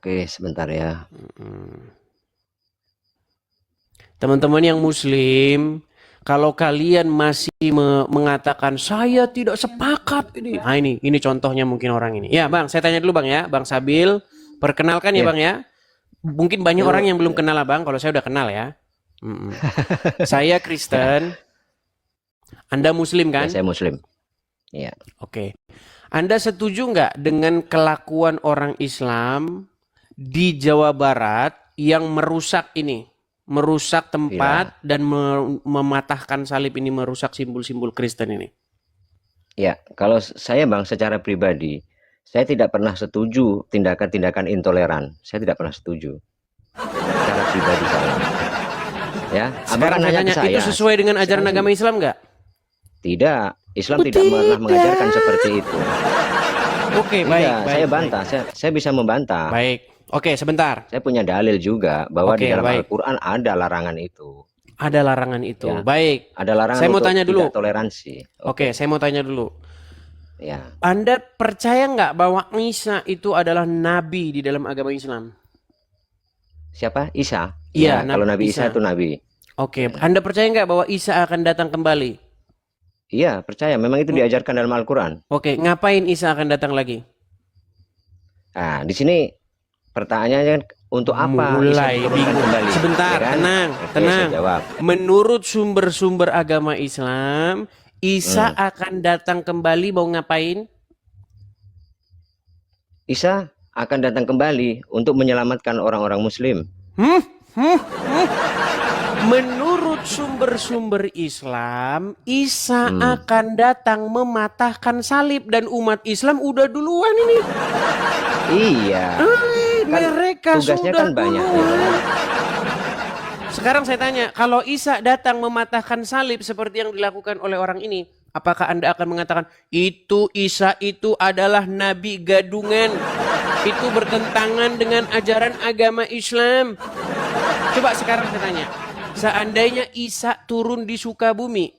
Oke, sebentar ya. Teman-teman yang muslim, kalau kalian masih mengatakan saya tidak sepakat ini. Nah ini contohnya mungkin orang ini. Ya Bang, saya tanya dulu Bang ya. Bang Sabil, perkenalkan ya Ya, Bang ya. Mungkin banyak orang yuk. yang belum kenal Abang, kalau saya udah kenal ya. Saya Ya, Kristen, Anda muslim ya kan? saya Muslim. Ya, Oke. Anda setuju nggak dengan kelakuan orang Islam di Jawa Barat yang merusak ini? Merusak ya, tempat dan mematahkan salib ini, merusak simbol-simbol Kristen ini. ya. Kalau saya Bang, secara pribadi, saya tidak pernah setuju tindakan-tindakan intoleran. Saya tidak pernah setuju. Secara pribadi saya. Ya, Abang Sekarang kan saya nanya ke tanya, itu saya. sesuai dengan ajaran Saya agama Islam nggak? tidak. Islam Oh, tidak pernah mengajarkan tidak. seperti itu. Oke, baik, Tidak, baik, saya baik. bantah. Saya bisa membantah. Baik. Oke, sebentar. Saya punya dalil juga bahwa di Oke, dalam baik. Al-Quran ada larangan itu. Ada larangan itu. Ya, Baik. ada larangan Saya mau untuk tanya dulu. tidak toleransi. Oke, Oke, saya mau tanya dulu. ya. Anda percaya nggak bahwa Isa itu adalah nabi di dalam agama Islam? Siapa? Isa. Iya, Ya, kalau Nabi Isa Isa. itu Nabi. Oke, Ya. Anda percaya nggak bahwa Isa akan datang kembali? Iya, percaya. Memang itu Mm, diajarkan dalam Al-Quran. Oke, ngapain Isa akan datang lagi? Nah, di sini pertanyaannya kan, untuk apa Isa Mulai diturunkan bingung. kembali? Sebentar, Ya kan? tenang, Oke, saya tenang. jawab. Menurut sumber-sumber agama Islam, Isa Hmm. akan datang kembali mau ngapain? Isa akan datang kembali untuk menyelamatkan orang-orang Muslim. Hmm? Hmm? Hmm? Menurut sumber-sumber Islam, Isa Hmm. akan datang mematahkan salib dan umat Islam udah duluan ini. Iya, kan Mereka tugasnya sudah kan banyak ya kan? duluan. Sekarang saya tanya, kalau Isa datang mematahkan salib seperti yang dilakukan oleh orang ini, apakah Anda akan mengatakan, itu Isa itu adalah nabi gadungan? Itu bertentangan dengan ajaran agama Islam. Coba sekarang saya tanya, seandainya Isa turun di Sukabumi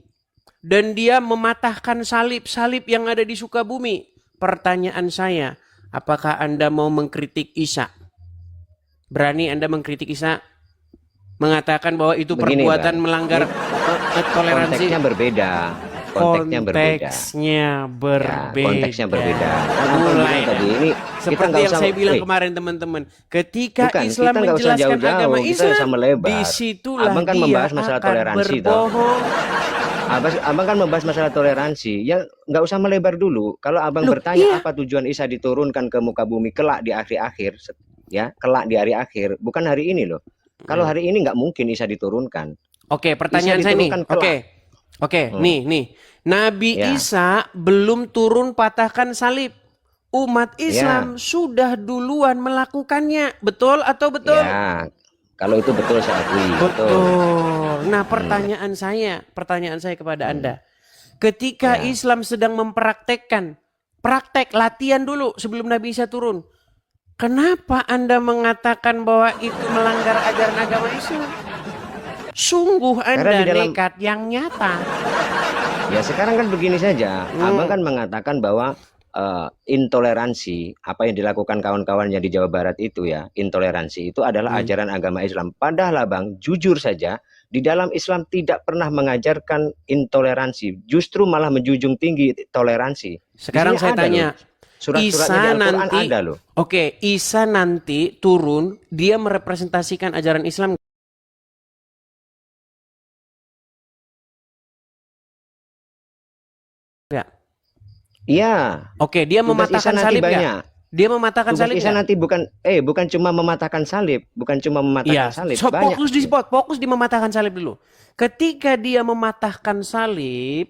dan dia mematahkan salib-salib yang ada di Sukabumi, pertanyaan saya, apakah Anda mau mengkritik Isa? Berani Anda mengkritik Isa? Mengatakan bahwa itu Begini perbuatan Bang, melanggar ini toleransi? konteksnya berbeda. Konteksnya berbeda. Konteksnya Ya, konteksnya berbeda. berbeda. Kan abang Mulai bilang tadi ini kita seperti nggak yang usah, saya bilang weh, kemarin teman-teman, ketika bukan, Islam kita nggak usah menjelaskan agama jauh-jauh, kita Islam, usah melebar. disitulah Abang kan dia membahas masalah akan toleransi toh. berbohong. Abang kan membahas masalah toleransi. Ya nggak usah melebar dulu. Kalau abang Loh, bertanya iya. apa tujuan Isa diturunkan ke muka bumi kelak di akhir-akhir, ya kelak di hari akhir, bukan hari ini loh. Kalau hari ini nggak mungkin Isa diturunkan. Oke, Isa pertanyaan saya nih. diturunkan Oke. kelak. Oke, Hmm, nih. Nabi ya, Isa belum turun patahkan salib. Umat ya, Islam sudah duluan melakukannya. Betul atau betul? ya. Kalau itu betul saya akui, betul. Betul. Nah, Hmm, pertanyaan saya kepada hmm, Anda. Ketika ya. Islam sedang mempraktekkan, praktek latihan dulu sebelum Nabi Isa turun. Kenapa Anda mengatakan bahwa itu melanggar ajaran agama Islam? Sungguh Karena di Anda dalam, nekat yang nyata. ya sekarang kan begini saja. Abang Hmm. kan mengatakan bahwa intoleransi apa yang dilakukan kawan-kawannya di Jawa Barat itu ya, intoleransi itu adalah Hmm. ajaran agama Islam. Padahal Abang, jujur saja, di dalam Islam tidak pernah mengajarkan intoleransi, justru malah menjunjung tinggi toleransi. Di Sekarang sini saya ada loh. tanya, Surat-suratnya di Isa Al-Qur'an nanti, ada loh. oke, Isa nanti turun, dia merepresentasikan ajaran Islam nggak? Iya, Oke, dia tugas Isa mematahkan nanti salib nggak? banyak. Dia mematahkan Tugas salib Isa nggak? nanti bukan cuma mematahkan salib, bukan cuma mematahkan Iya, salib, so, banyak. fokus di mematahkan salib dulu. Ketika dia mematahkan salib,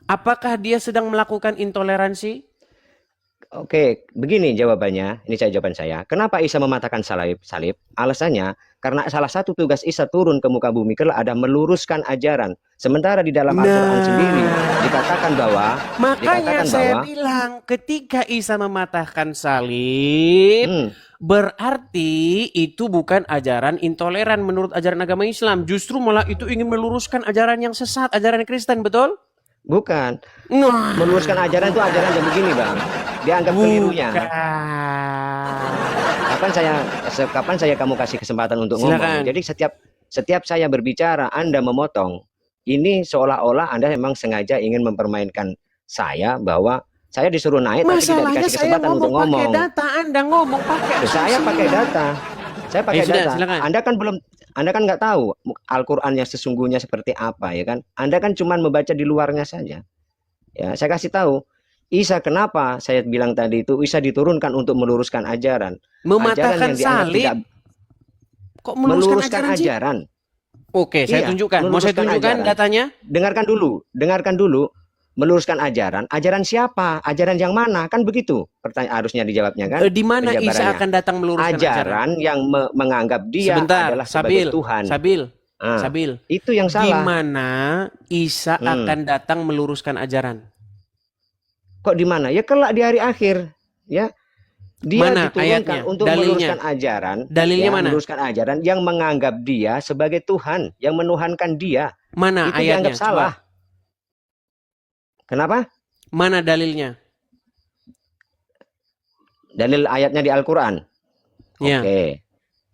apakah dia sedang melakukan intoleransi? Oke, begini jawabannya. Ini jawaban saya. Kenapa Isa mematahkan salib? Alasannya karena salah satu tugas Isa turun ke muka bumi kelak ada meluruskan ajaran. Sementara di dalam Al-Qur'an sendiri Nah, makanya dikatakan saya bahwa bilang ketika Isa mematahkan salib, hmm, berarti itu bukan ajaran intoleran menurut ajaran agama Islam. Justru malah itu ingin meluruskan ajaran yang sesat, ajaran Kristen, betul? bukan. Meluruskan Nah, ajaran itu ajaran yang begini, Bang. Dianggap kelirunya. bukan. kapan saya kamu kasih kesempatan untuk Silakan. ngomong. Jadi setiap saya berbicara Anda memotong. Ini seolah-olah Anda memang sengaja ingin mempermainkan saya bahwa saya disuruh naik tapi tidak Masalahnya dikasih saya kesempatan untuk ngomong pakai ngomong. data, Anda ngomong pakai Loh, saya asumsi. pakai data. Saya pakai sudah, data. silakan. Anda kan nggak tahu Al-Qur'an yang sesungguhnya seperti apa, ya kan? Anda kan cuma membaca di luarnya saja. Ya, saya kasih tahu. Isa, kenapa saya bilang tadi itu Isa diturunkan untuk meluruskan ajaran. Mematahkan Ajaran yang dianggap salib. tidak Kok meluruskan sih? ajaran. Oke, saya Iya, tunjukkan. Mau saya meluruskan tunjukkan ajaran. datanya? Dengarkan dulu. Meluruskan ajaran. Ajaran siapa? Ajaran yang mana? Kan begitu. Pertanyaan harusnya dijawabnya kan? Di mana Isa Penjabarannya. akan datang meluruskan ajaran? Ajaran yang menganggap dia Sebentar, adalah sebagai Tuhan. Sabil. Itu yang Di salah. mana Isa akan datang meluruskan ajaran? Kok di mana? Ya kelak di hari akhir, ya. Dia Mana diturunkan ayatnya? untuk Dalilnya? meluruskan ajaran. Dalilnya mana? Meluruskan ajaran yang menganggap dia sebagai Tuhan, yang menuhankan dia. Mana Itu ayatnya? dianggap salah. Coba. Kenapa? Mana dalilnya? Dalil ayatnya di Al-Quran. Ya. Oke.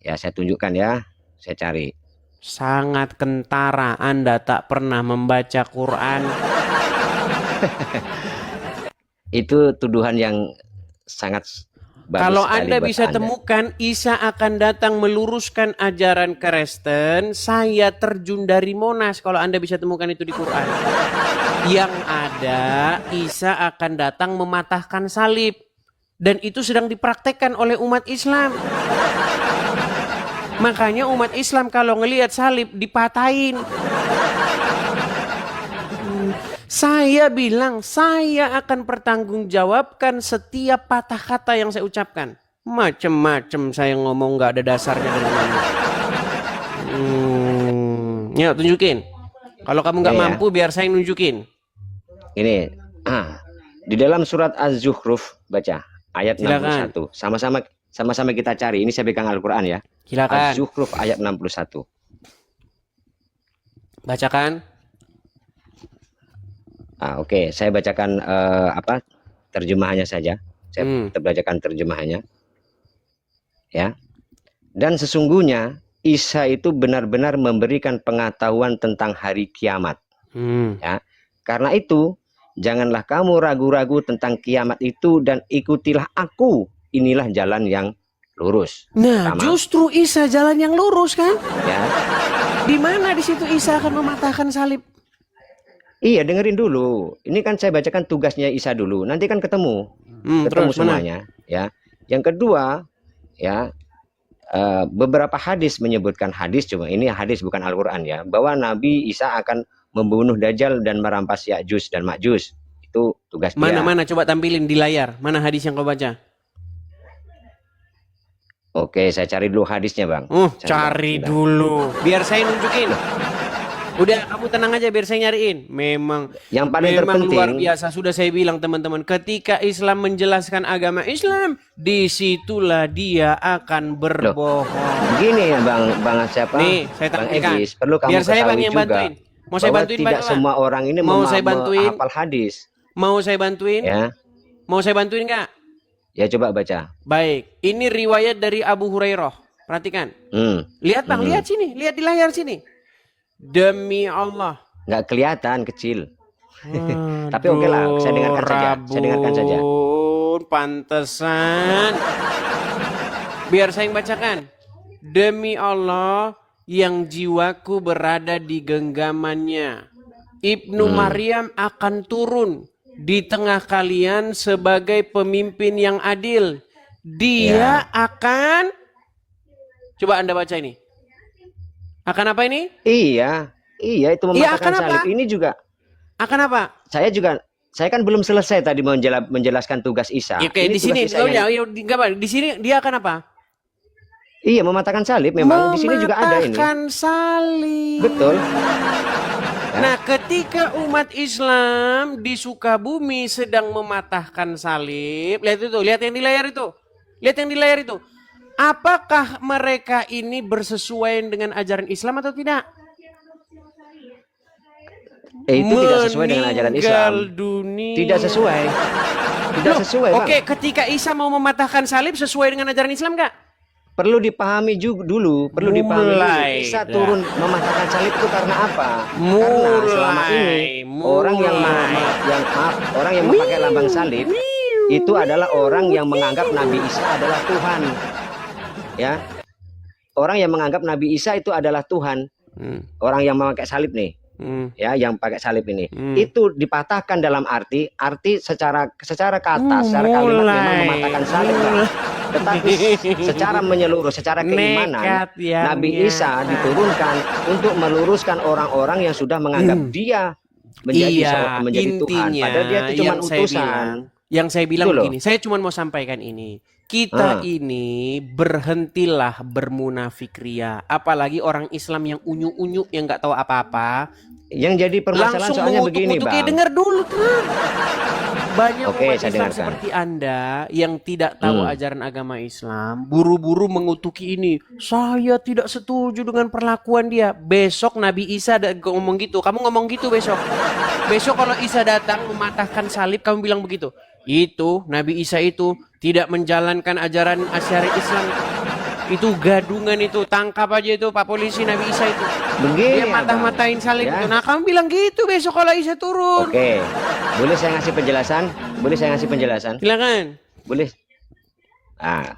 Ya, saya tunjukkan ya. Saya cari. Sangat kentara Anda tak pernah membaca Quran. Itu tuduhan yang sangat bagus. Kalau sekali Anda buat bisa Anda. temukan Isa akan datang meluruskan ajaran Kristen, saya terjun dari Monas kalau Anda bisa temukan itu di Quran. Yang ada Isa akan datang mematahkan salib. Dan itu sedang dipraktekkan oleh umat Islam. Makanya umat Islam kalau ngelihat salib dipatahin. Saya bilang, saya akan pertanggungjawabkan setiap patah kata yang saya ucapkan. Macem-macem saya ngomong gak ada dasarnya dari mana. Ya, tunjukin. Kalau kamu gak mampu, biar saya nunjukin. Ini, di dalam surat Az-Zukhruf, baca ayat Silakan. 61. Sama-sama kita cari. Ini saya pegang Al-Quran ya. Silakan. Az-Zukhruf ayat 61. Bacakan. Oke, saya bacakan terjemahannya saja. Saya tetap bacakan terjemahannya. Ya. Dan sesungguhnya Isa itu benar-benar memberikan pengetahuan tentang hari kiamat. Ya. Karena itu, janganlah kamu ragu-ragu tentang kiamat itu dan ikutilah aku. Inilah jalan yang lurus. Nah, justru Isa jalan yang lurus kan? Ya. Di mana di situ Isa akan mematahkan salib? Iya, dengerin dulu. Ini kan saya bacakan tugasnya Isa dulu. Nanti kan ketemu Terus semuanya. Ya. Yang kedua, ya, beberapa hadis menyebutkan cuma ini hadis bukan Al-Quran ya, bahwa Nabi Isa akan membunuh Dajjal dan merampas Ya'juj dan Ma'juj. Itu tugas dia. Mana coba tampilin di layar. Mana hadis yang kau baca? Oke, saya cari dulu hadisnya, Bang. Cari dulu. Biar saya nunjukin. Udah, kamu tenang aja biar saya nyariin. Memang yang paling terpenting luar biasa. Sudah saya bilang teman-teman, ketika Islam menjelaskan agama Islam, disitulah dia akan berbohong. Begini ya, Bang siapa? Nih, saya Bang tampilkan. Edis, perlu kamu biar saya Bang yang juga bantuin. Mau saya bantuin tidak semua orang ini mau saya bantuin menghafal hadis. Mau saya bantuin? Ya. Mau saya bantuin nggak? Ya, coba baca. Baik, ini riwayat dari Abu Hurairah. Perhatikan. Lihat Bang, lihat sini, lihat di layar sini. Demi Allah. Nggak kelihatan, kecil. Tapi oke lah, saya dengarkan saja. Saya dengarkan saja. Pantesan. Biar saya yang bacakan. Demi Allah yang jiwaku berada di genggamannya. Ibnu Maryam akan turun di tengah kalian sebagai pemimpin yang adil. Dia akan... Coba Anda baca ini. Akan apa ini? Iya itu mematahkan salib. Ini juga. Akan apa? Saya kan belum selesai tadi menjelaskan tugas Isa. Oke, di sini di sini dia akan apa? Iya, mematahkan salib memang. Di sini juga ada ini. Mematahkan salib. Betul. Nah, ketika umat Islam di Sukabumi sedang mematahkan salib, lihat yang di layar itu. Lihat yang di layar itu. Apakah mereka ini bersesuaian dengan ajaran Islam atau tidak? Itu tidak sesuai dengan ajaran Islam. Dunia. Tidak sesuai. Tidak sesuai, Bang. Oke, ketika Isa mau mematahkan salib sesuai dengan ajaran Islam enggak? perlu dipahami juga dulu, perlu dipahami dulu. Mulai Isa dah. turun mematahkan salib itu karena apa? Karena selama ini orang yang orang yang memakai lambang salib itu adalah orang yang menganggap Nabi Isa adalah Tuhan. Ya. Orang yang menganggap Nabi Isa itu adalah Tuhan. Orang yang memakai salib nih. Ya, yang pakai salib ini. Itu dipatahkan dalam arti secara kata, secara kalimat memang mematahkan salib, Bang. Tetapi secara menyeluruh, secara keimanan, Nabi Isa diturunkan untuk meluruskan orang-orang yang sudah menganggap dia menjadi Tuhan. Padahal dia itu cuma utusan. Yang saya bilang Itu loh. begini, saya cuma mau sampaikan ini. Kita ini berhentilah bermunafik ria. Apalagi orang Islam yang unyu-unyu yang nggak tahu apa-apa. Yang jadi permasalahan Langsung soalnya begini, Bang. Dengar dulu tuh. Banyak Oke, umat saya Islam dengarkan. seperti Anda yang tidak tahu ajaran agama Islam, buru-buru mengutuki ini. Saya tidak setuju dengan perlakuan dia. Besok Nabi Isa ngomong gitu. Kamu ngomong gitu besok. Besok kalau Isa datang mematahkan salib, kamu bilang begitu. Itu Nabi Isa itu tidak menjalankan ajaran asyari Islam. Itu gadungan itu, tangkap aja itu Pak Polisi Nabi Isa itu. Begini, Dia matah-matahin salib ya. itu. Nah, kamu bilang gitu besok kalau Isa turun. Oke. Boleh saya ngasih penjelasan? Boleh saya ngasih penjelasan? Silakan. Boleh. Nah,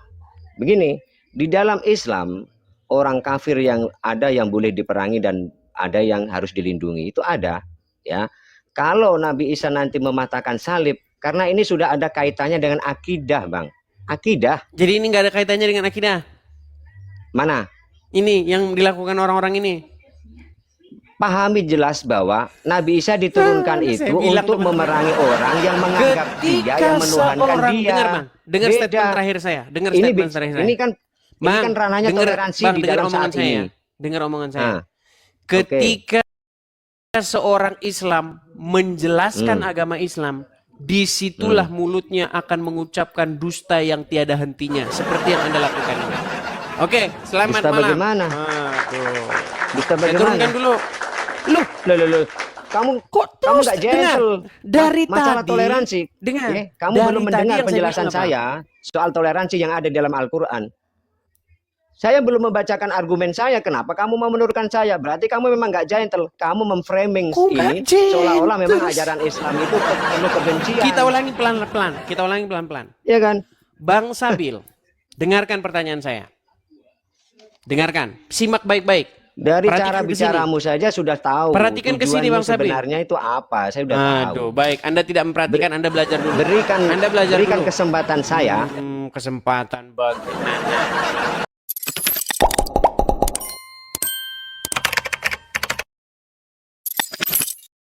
begini, di dalam Islam orang kafir yang ada yang boleh diperangi dan ada yang harus dilindungi. Itu ada, ya. Kalau Nabi Isa nanti mematahkan salib, karena ini sudah ada kaitannya dengan akidah, Bang. Akidah. Jadi ini nggak ada kaitannya dengan akidah. Mana? Ini yang dilakukan orang-orang ini. Pahami jelas bahwa Nabi Isa diturunkan Saya itu bilang, untuk teman-teman. memerangi orang yang menganggap dia, yang menuhankan dia. Dengar, Bang. Dengar Beda. statement terakhir saya. Dengar Ini, statement terakhir saya. ini kan Bang, ranahnya dengar, toleransi Bang, di dengar dalam omongan saat saya. ini. Dengar omongan saya. Ah, Ketika seorang Islam menjelaskan agama Islam, disitulah mulutnya akan mengucapkan dusta yang tiada hentinya, seperti yang Anda lakukan ini. Oke, selamat Dusta malam. bagaimana? Dusta Saya turunkan bagaimana? dulu. Loh. Kamu Kok kamu terus nggak dengar? gentle. Dari Masalah tadi, toleransi. dengar. Kamu Dari belum tadi mendengar yang saya penjelasan bilang apa? saya soal toleransi yang ada di dalam Al-Quran. Saya belum membacakan argumen saya. Kenapa kamu mau menurunkan saya? Berarti kamu memang nggak gentle. Kamu memframing Kok nggak ini gentle? seolah-olah memang ajaran Islam itu penuh kebencian. Kita ulangi pelan-pelan. Kita ulangi pelan-pelan. Ya kan? Bang Sabil, dengarkan pertanyaan saya. Dengarkan, simak baik-baik. Dari Perhatikan cara ke sini. bicaramu saja sudah tahu. Perhatikan ke sini, tujuanmu Bang Sabil. sebenarnya itu apa? Saya sudah tahu. Aduh, baik. Anda tidak memperhatikan, Anda belajar dulu. Berikan Anda belajar dulu. kesempatan saya. Kesempatan bagaimana?